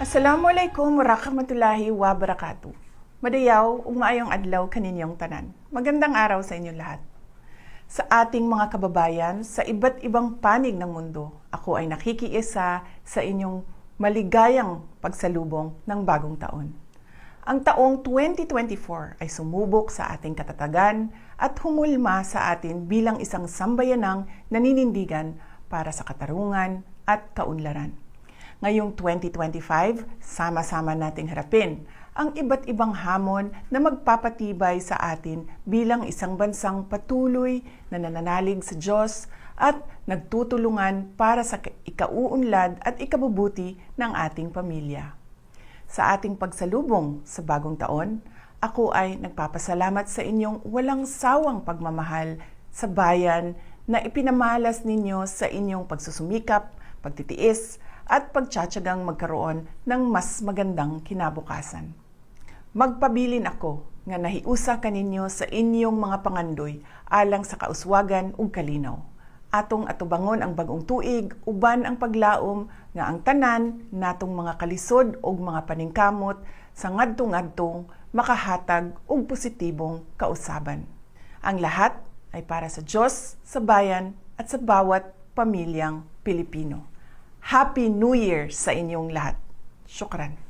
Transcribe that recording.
Assalamualaikum warahmatullahi wabarakatuh. Madayaw ug maayong adlaw kaninyong tanan. Magandang araw sa inyong lahat. Sa ating mga kababayan sa iba't ibang panig ng mundo, ako ay nakikiisa sa inyong maligayang pagsalubong ng bagong taon. Ang taong 2024 ay sumubok sa ating katatagan at humulma sa atin bilang isang sambayanang naninindigan para sa katarungan at kaunlaran. Ngayong 2025, sama-sama nating harapin ang iba't ibang hamon na magpapatibay sa atin bilang isang bansang patuloy na nananalig sa Diyos at nagtutulungan para sa ikauunlad at ikabubuti ng ating pamilya. Sa ating pagsalubong sa bagong taon, ako ay nagpapasalamat sa inyong walang sawang pagmamahal sa bayan na ipinamalas ninyo sa inyong pagsusumikap, pagtitiis, at pagtsatsagang magkaroon ng mas magandang kinabukasan. Magpabilin ako nga nahiusa kaninyo sa inyong mga pangandoy alang sa kauswagan ug kalinaw. Atong atubangon ang bagong tuig uban ang paglaom nga ang tanan natong mga kalisod ug mga paningkamot sa ngadtong-ngadtong makahatag og positibong kausaban. Ang lahat ay para sa Diyos, sa bayan at sa bawat pamilyang Pilipino. Happy New Year sa inyong lahat. Syukran.